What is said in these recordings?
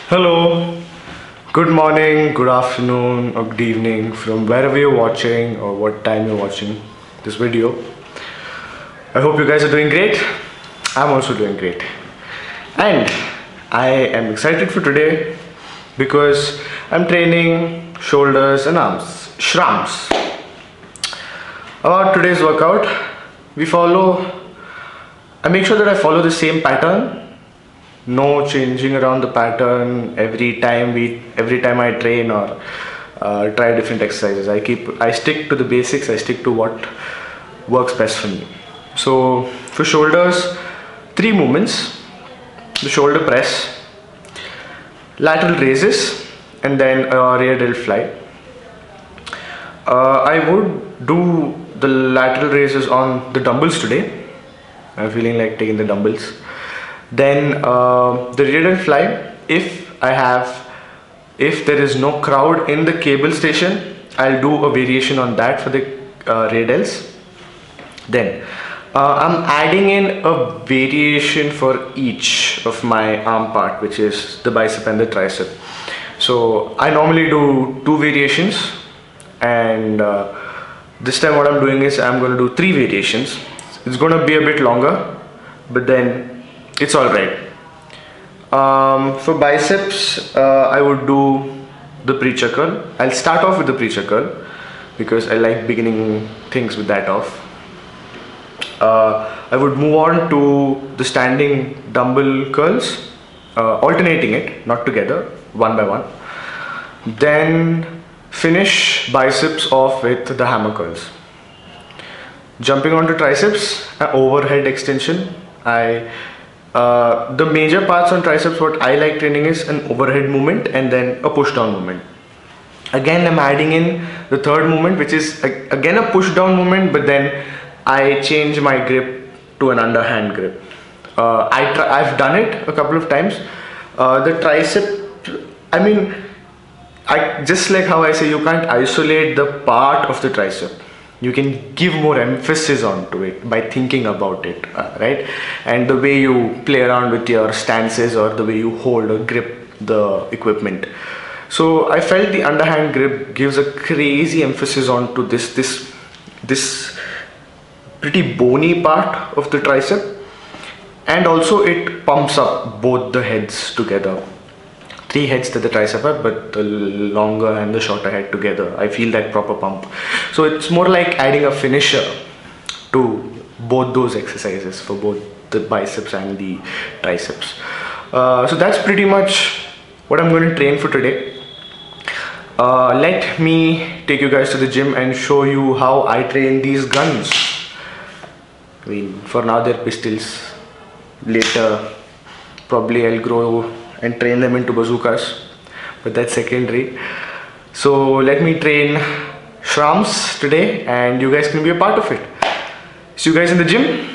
Hello, good morning, good afternoon, or good evening from wherever you're watching or what time you're watching this video. I hope you guys are doing great. I'm also doing great. And I am excited for today because I'm training shoulders and arms, shrams. About today's workout, I make sure that I follow the same pattern. No changing around the pattern every time I train or try different exercises. I stick to the basics. I stick to what works best for me. So for shoulders, 3 movements: the shoulder press, lateral raises, and then a rear delt fly. I would do the lateral raises on the dumbbells today. I'm feeling like taking the dumbbells. Then the rear delt fly, if there is no crowd in the cable station, I'll do a variation on that for the rear delts. Then I'm adding in a variation for each of my arm part, which is the bicep and the tricep. So I normally do 2 variations, and this time what I'm doing is I'm going to do 3 variations. It's going to be a bit longer, but then it's alright. For biceps, I would do the preacher curl. I'll start off with the preacher curl because I like beginning things with that off. I would move on to the standing dumbbell curls, alternating it, not together, one by one. Then finish biceps off with the hammer curls. Jumping on to triceps, overhead extension. The major parts on triceps, what I like training is an overhead movement and then a push down movement. Again, I'm adding in the third movement, which is again a push down movement, but then I change my grip to an underhand grip. I've done it a couple of times. The tricep, just like how I say, you can't isolate the part of the tricep. You can give more emphasis onto it by thinking about it, right? And the way you play around with your stances or the way you hold or grip the equipment. So I felt the underhand grip gives a crazy emphasis onto this pretty bony part of the tricep, and also it pumps up both the heads together. 3 heads to the tricep, but the longer and the shorter head together, I feel that proper pump. So it's more like adding a finisher to both those exercises for both the biceps and the triceps. So that's pretty much what I'm going to train for today. Let me take you guys to the gym and show you how I train these guns. For now they're pistols. Later probably I'll grow and train them into bazookas, but that's secondary. So let me train shrams today and you guys can be a part of it. See you guys in the gym.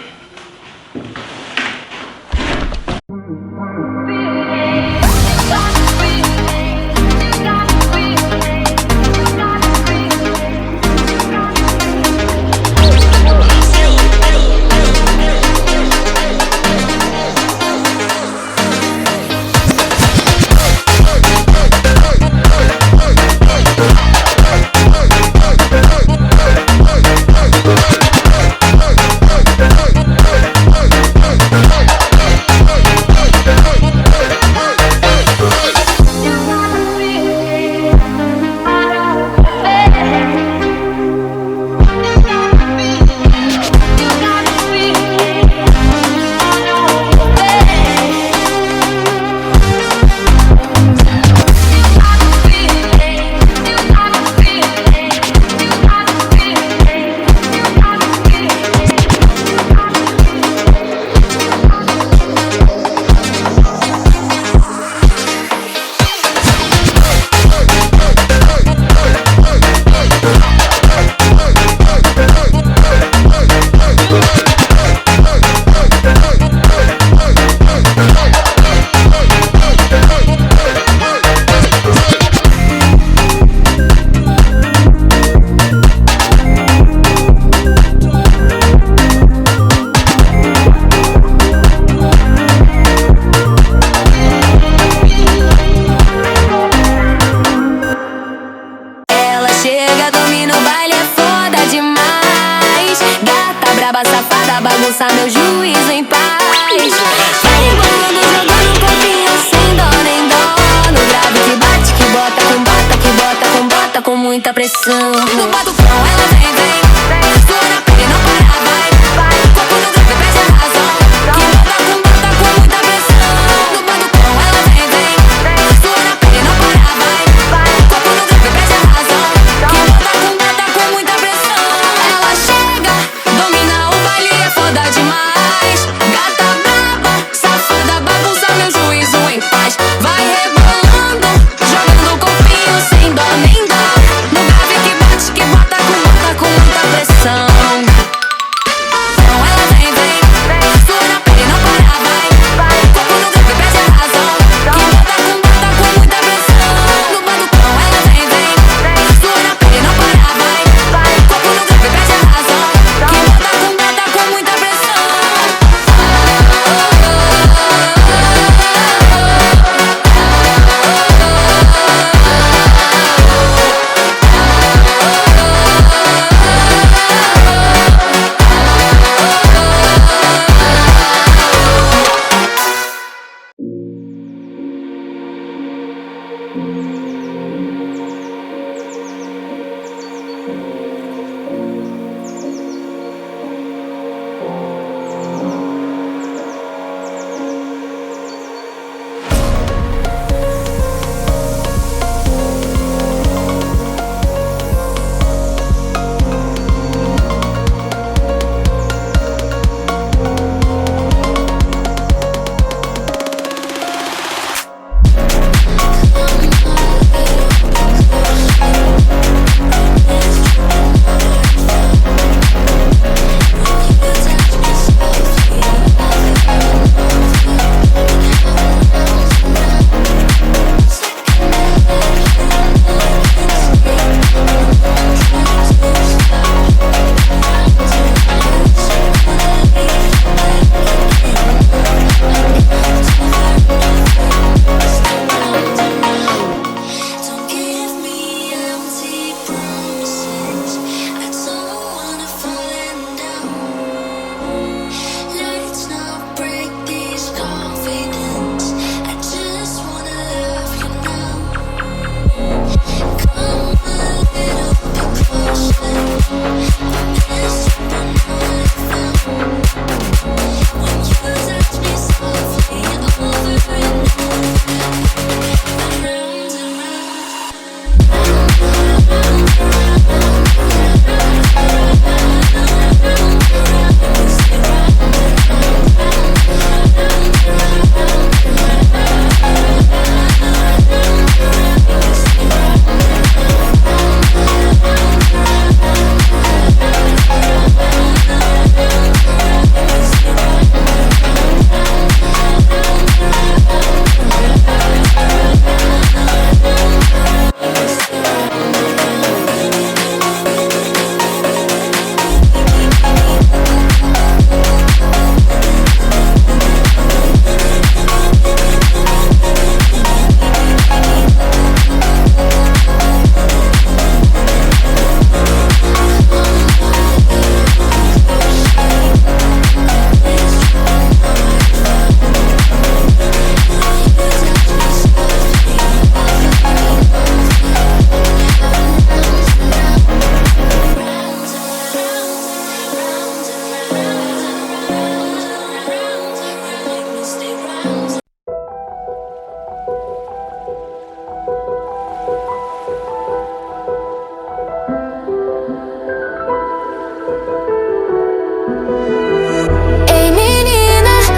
safada, bagunça meu juízo em paz. Vai rebolando, jogando o corpinho sem dó nem dó. No grave que bate, que bota com bota, que bota com bota com muita pressão. No batucão ela vem, vem, sua na pele não para, vai, vai. Corpo no grave perde a razão, que bota com muita pressão. No batucão ela vem, vem, sua na pele não para, vai, vai. Corpo no grave perde a razão, que bota com muita pressão. Ela chega, domina o baile, é foda demais. Gata braba, safada, bagunça meu juízo em paz. Vai rebolando, jogando o corpinho sem dó nem dó. No grave que bate, que bota com muita pressão. Então ela vem, vem, sua na pele não para, vai, vai. Corpo no grave perde a razão, que bota com muita pressão. No batucão ela vem, vem, sua na pele não para, vai, vai. Corpo no grave perde a razão, que bota com muita pressão.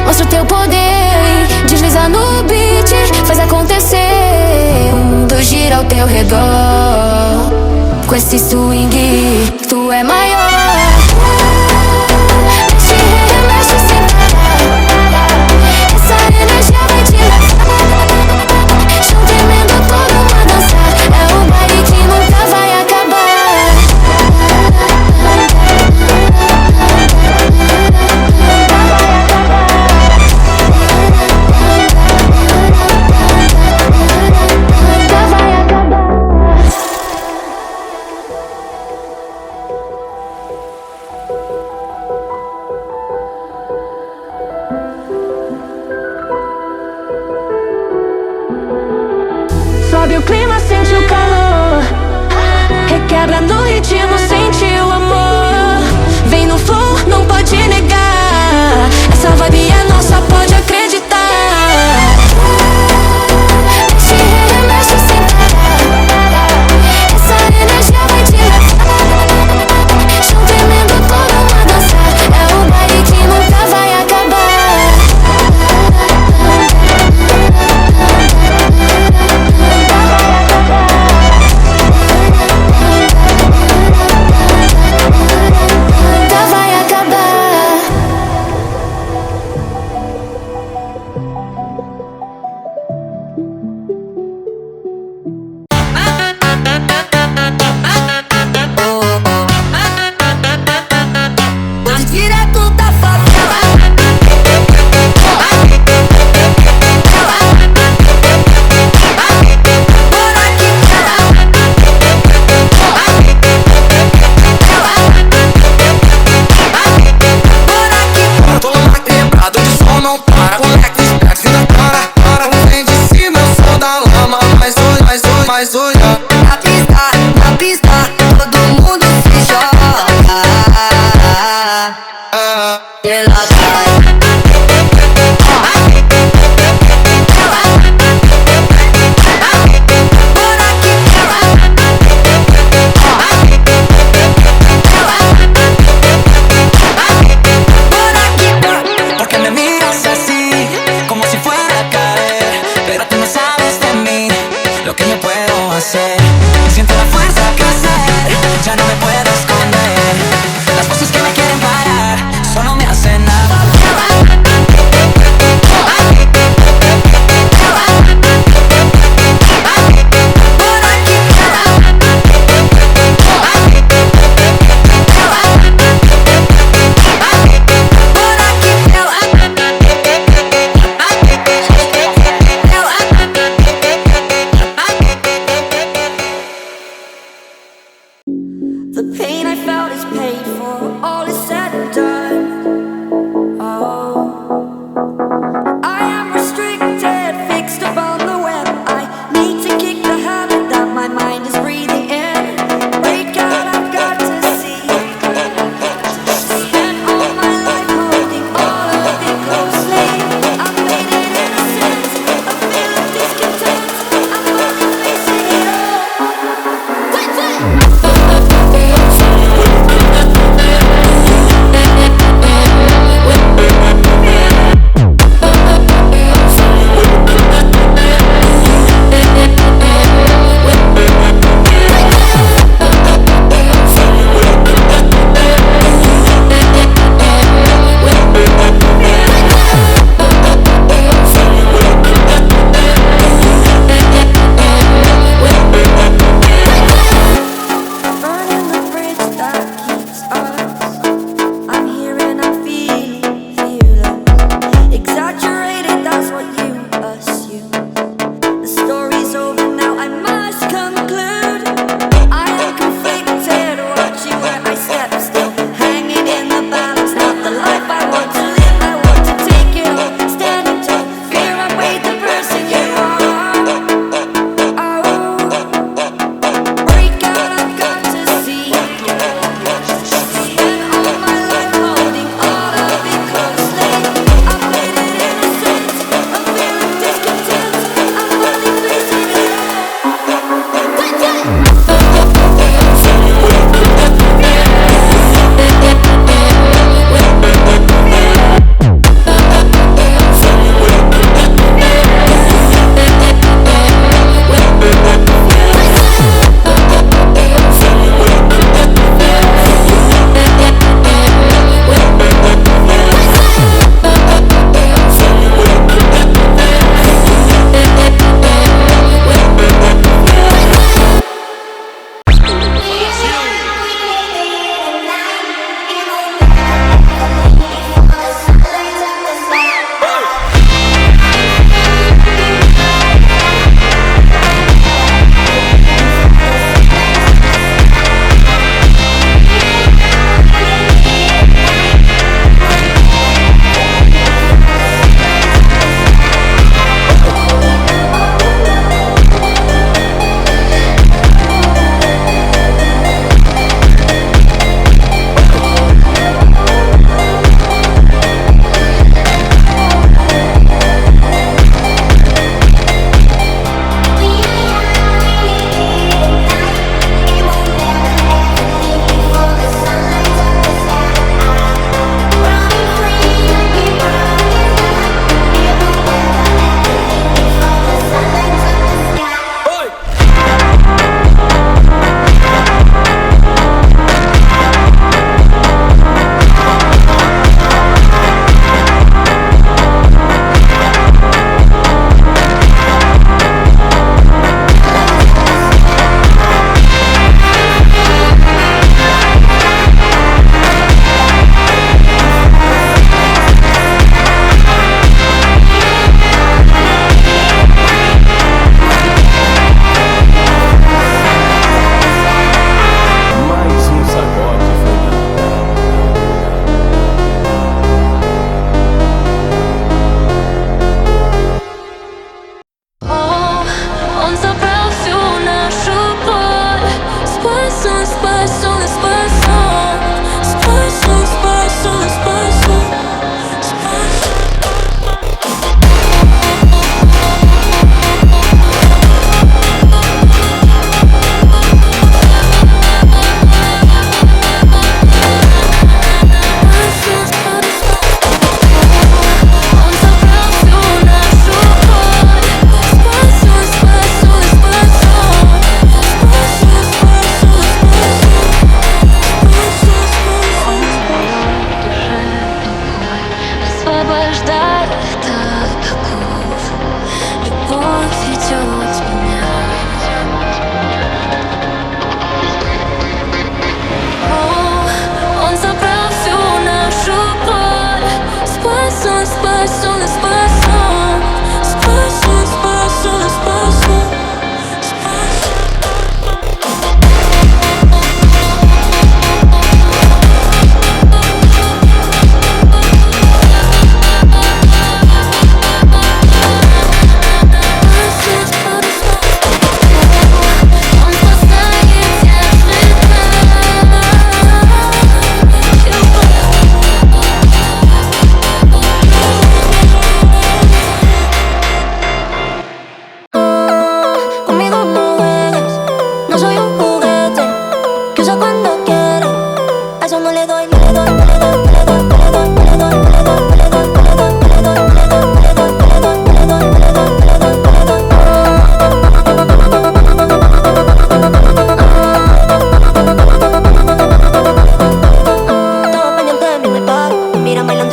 Mostra o teu poder, desliza no beat, faz acontecer. O mundo gira ao teu redor. Com esse swing, tu é maior. Mexe, remexe sem parar. Essa energia vai te levar. Chão tremendo, todo mundo a dançar. É um baile que nunca vai acabar. ritmo, sentiu o amor. Vem no flow, não pode negar. Essa vibe é nossa, pode acreditar. Mexe, remexe sem parar. Essa energia vai te levar. Chão tremendo, todo mundo a dançar. É o baile que nunca vai acabar. Nunca vai acabar. Direto da favela. Tô lá quebrado, o som não para. Moleque esperto, na cara. Vem de cima, eu sou da lama. Mas olha. Na pista, todo mundo se joga. Ela vai. Porque me miras así, como si fuera a caer. Pero tú no sabes de mí, lo que yo puedo hacer. Siento la fuerza crecer, ya no me puedo esconder. Las voces que me quieren parar, solo me hacen nada.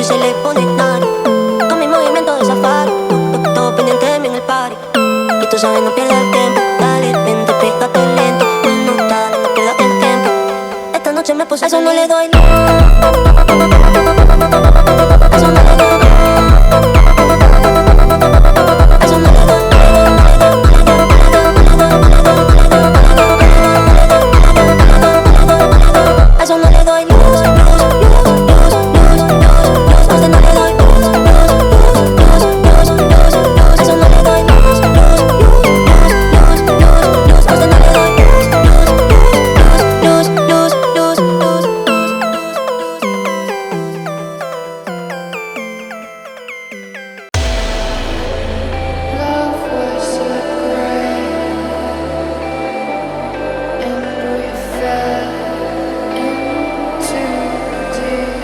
se le pone nada. Con mi movimiento de safari, todo pendiente de mí en el party. Y tú sabes, no pierdas el tiempo. Dale, vente, pégate lento. No, dale, no pierdas el tiempo. Esta noche me puse, a eso no le doy. A eso no le doy. A eso no le doy. A eso no le doy luz, luz, luz, luz, luz, luz, luz. A eso no le doy luz, luz, luz, luz, luz, luz. A eso no le doy luz, luz, luz, luz, luz, luz. A eso no le doy luz, luz, luz, luz, luz, luz, luz. Love was a grave, and we fell into deep.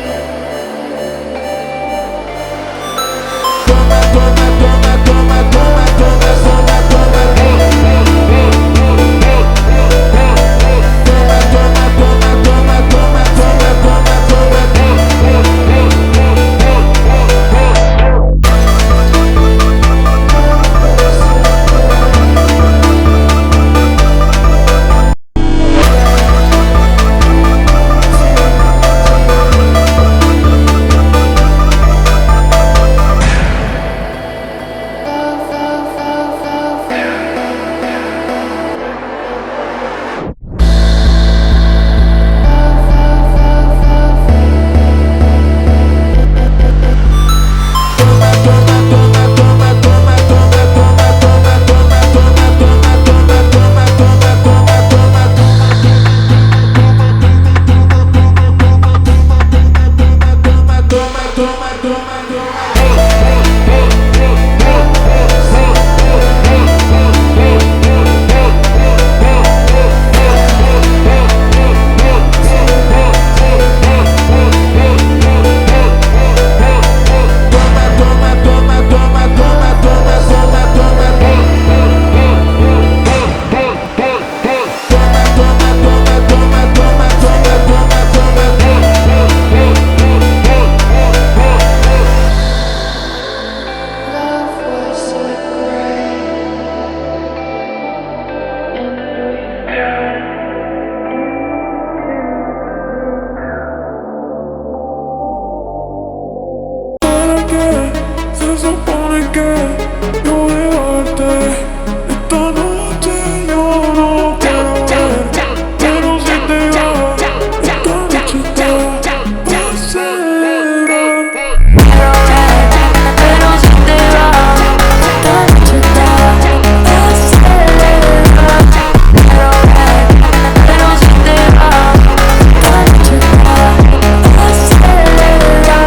Love was a grave, and we fell ¿Para qué se supone que yo llevarte? Esta noche yo no quiero verte, pero si te vas, esta noche te va a acelerar. pero si te vas, esta noche te va a acelerar. Pero si te vas, esta noche te va a acelerar.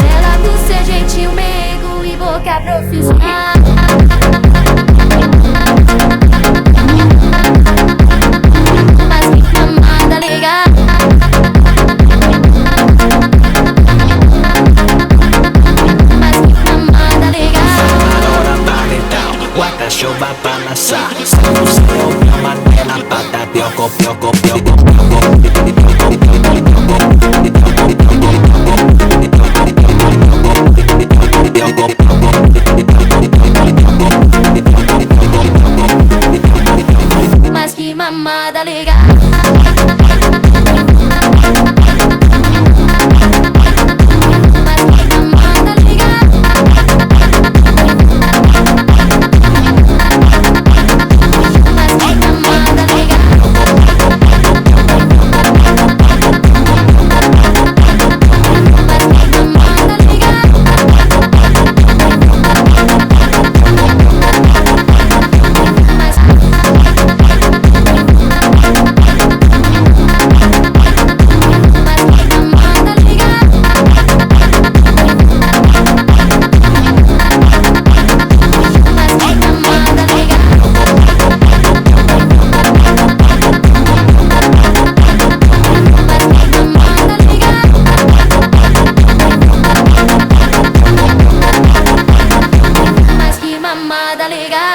Ela do seu jeitinho meigo e boca profissional. Mas que mamada legal. Mas que mamada legal. Ahora vale down, guarda show va pa' lanzar. Se pusieron una manera pata, pioco, pioco, pioco, Mas que mamada legal. Mas que mamada legal. Mas que mamada legal. Mas que mamada legal. Mas que mamada legal.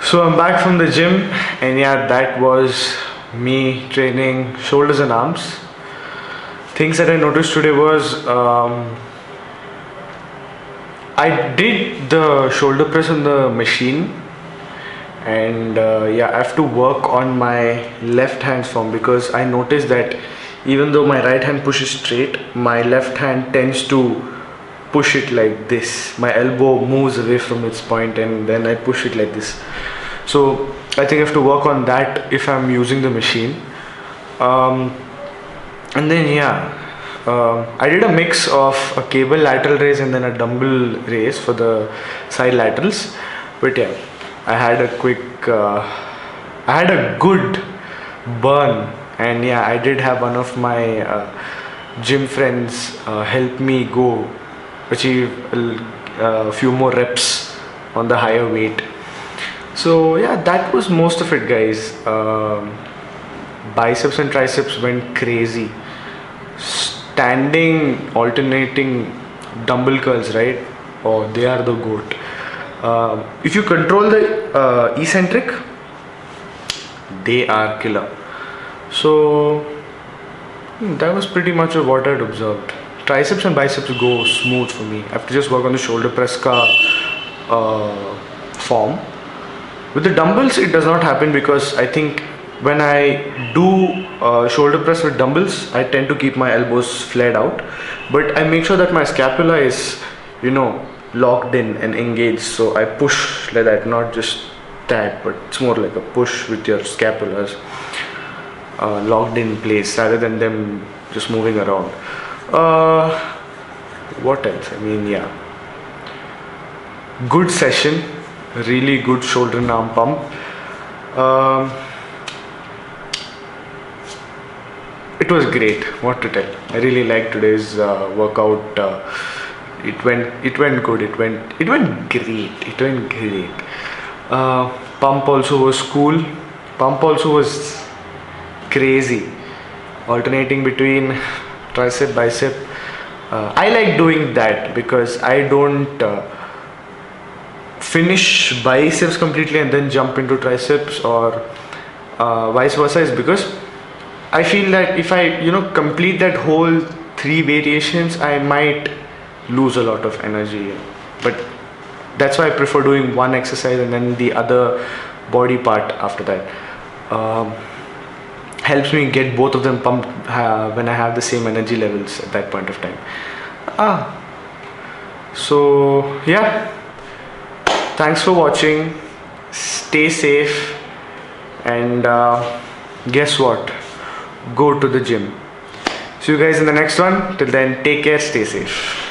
So I'm back from the gym, and yeah, that was me training shoulders and arms. Things that I noticed today was I did the shoulder press on the machine, and yeah, I have to work on my left hand's form because I noticed that even though my right hand pushes straight, my left hand tends to push it like this. My elbow moves away from its point, and then I push it like this. So I think I have to work on that if I'm using the machine. And then yeah, I did a mix of a cable lateral raise and then a dumbbell raise for the side laterals. But yeah, I had a good burn, and yeah, I did have one of my gym friends help me go achieve a few more reps on the higher weight. So yeah, that was most of it, guys. Biceps and triceps went crazy. Standing, alternating dumbbell curls, right? Oh, they are the goat. If you control the eccentric, they are killer. So that was pretty much of what I'd observed. Triceps and biceps go smooth for me. I have to just work on the shoulder press form. With the dumbbells, it does not happen because I think when I do shoulder press with dumbbells, I tend to keep my elbows flared out, but I make sure that my scapula is, locked in and engaged. So I push like that, not just that, but it's more like a push with your scapulas locked in place rather than them just moving around. What else? I mean, yeah, good session, really good shoulder and arm pump. It was great. What to tell? I really liked today's workout. It went good. It went great. Pump also was cool. Pump also was crazy, alternating between tricep, bicep. I like doing that because I don't finish biceps completely and then jump into triceps, or vice versa, is because I feel that if I complete that whole three variations, I might lose a lot of energy. But that's why I prefer doing one exercise and then the other body part after that. Helps me get both of them pumped when I have the same energy levels at that point of time. So yeah, thanks for watching. Stay safe, and guess what? Go to the gym. See you guys in the next one. Till then, take care, stay safe.